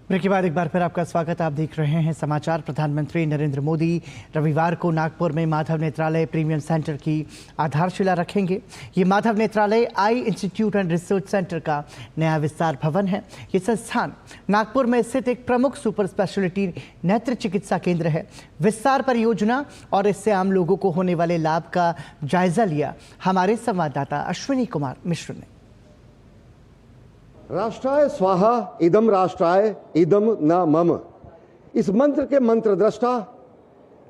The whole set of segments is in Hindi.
ब्रेक के बाद एक बार फिर आपका स्वागत। आप देख रहे हैं समाचार। प्रधानमंत्री नरेंद्र मोदी रविवार को नागपुर में माधव नेत्रालय प्रीमियम सेंटर की आधारशिला रखेंगे। ये माधव नेत्रालय आई इंस्टीट्यूट एंड रिसर्च सेंटर का नया विस्तार भवन है। ये संस्थान नागपुर में स्थित एक प्रमुख सुपर स्पेशलिटी नेत्र चिकित्सा केंद्र है। विस्तार परियोजना और इससे आम लोगों को होने वाले लाभ का जायजा लिया हमारे संवाददाता अश्विनी कुमार मिश्र ने। राष्ट्राय स्वाहा इदम राष्ट्राय इदम न मम, इस मंत्र के मंत्र दृष्टा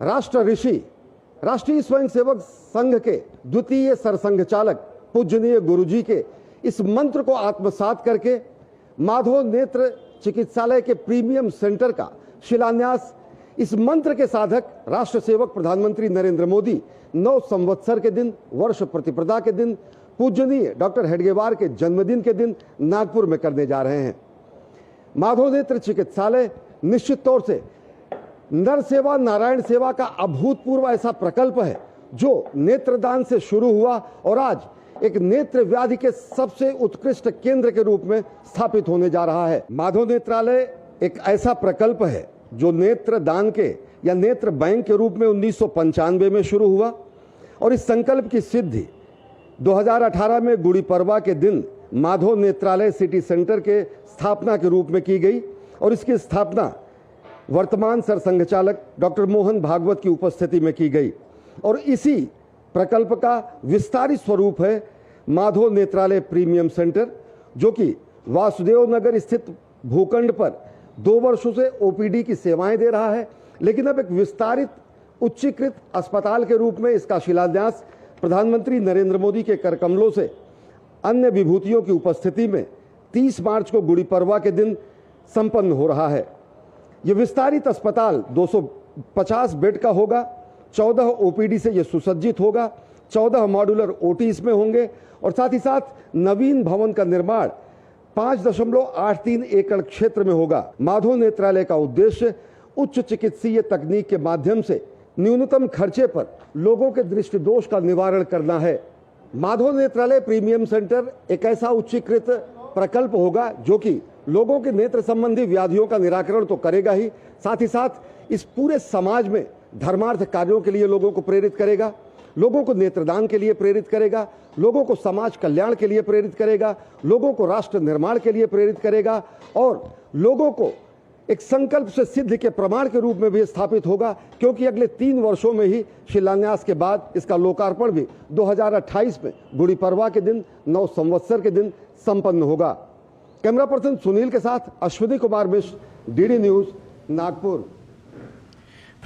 राष्ट्र ऋषि राष्ट्रीय स्वयंसेवक संघ के द्वितीय सरसंघ चालक पूजनीय गुरुजी के इस मंत्र को आत्मसात करके माधव नेत्र चिकित्सालय के प्रीमियम सेंटर का शिलान्यास इस मंत्र के साधक राष्ट्र सेवक प्रधानमंत्री नरेंद्र मोदी 9 संवत्सर के दिन, वर्ष प्रतिप्रदा के दिन, पूजनीय डॉक्टर हेडगेवार के जन्मदिन के दिन नागपुर में करने जा रहे हैं। माधव नेत्र चिकित्सालय निश्चित तौर से नर सेवा नारायण सेवा का अभूतपूर्व ऐसा प्रकल्प है जो नेत्रदान से शुरू हुआ और आज एक नेत्र व्याधि के सबसे उत्कृष्ट केंद्र के रूप में स्थापित होने जा रहा है। माधव नेत्रालय एक ऐसा प्रकल्प है जो नेत्र दान के या नेत्र बैंक के रूप में 1995 में शुरू हुआ और इस संकल्प की सिद्धि 2018 में गुड़ी पड़वा के दिन माधव नेत्रालय सिटी सेंटर के स्थापना के रूप में की गई और इसकी स्थापना वर्तमान सरसंघ चालक डॉक्टर मोहन भागवत की उपस्थिति में की गई और इसी प्रकल्प का विस्तारित स्वरूप है माधव नेत्रालय प्रीमियम सेंटर, जो कि वासुदेव नगर स्थित भूखंड पर 2 वर्षों से ओपीडी की सेवाएं दे रहा है, लेकिन अब एक विस्तारित उच्चीकृत अस्पताल के रूप में इसका शिलान्यास प्रधानमंत्री नरेंद्र मोदी के करकमलों से अन्य विभूतियों की उपस्थिति में 30 मार्च को गुड़ी पड़वा के दिन संपन्न हो रहा है। यह विस्तारित अस्पताल 250 बेड का होगा, 14 ओपीडी से यह सुसज्जित होगा, 14 मॉड्यूलर ओटी इसमें होंगे और साथ ही साथ नवीन भवन का निर्माण 5.83 एकड़ क्षेत्र में होगा। माधव नेत्रालय का उद्देश्य उच्च चिकित्सीय तकनीक के माध्यम से न्यूनतम खर्चे पर लोगों के दृष्टि दोष का निवारण करना है। माधव नेत्रालय प्रीमियम सेंटर एक ऐसा उच्चीकृत प्रकल्प होगा जो कि लोगों के नेत्र संबंधी व्याधियों का निराकरण तो करेगा ही, साथ ही साथ इस पूरे समाज में धर्मार्थ कार्यों के लिए लोगों को प्रेरित करेगा, लोगों को नेत्रदान के लिए प्रेरित करेगा, लोगों को समाज कल्याण के लिए प्रेरित करेगा, लोगों को राष्ट्र निर्माण के लिए प्रेरित करेगा और लोगों को एक संकल्प से सिद्ध के प्रमाण के रूप में भी स्थापित होगा, क्योंकि अगले 3 वर्षों में ही शिलान्यास के बाद इसका लोकार्पण भी 2028 में गुड़ी पड़वा के दिन 9 संवत्सर के दिन संपन्न होगा। कैमरा पर्सन सुनील के साथ अश्विनी कुमार मिश्र, डीडी न्यूज, नागपुर।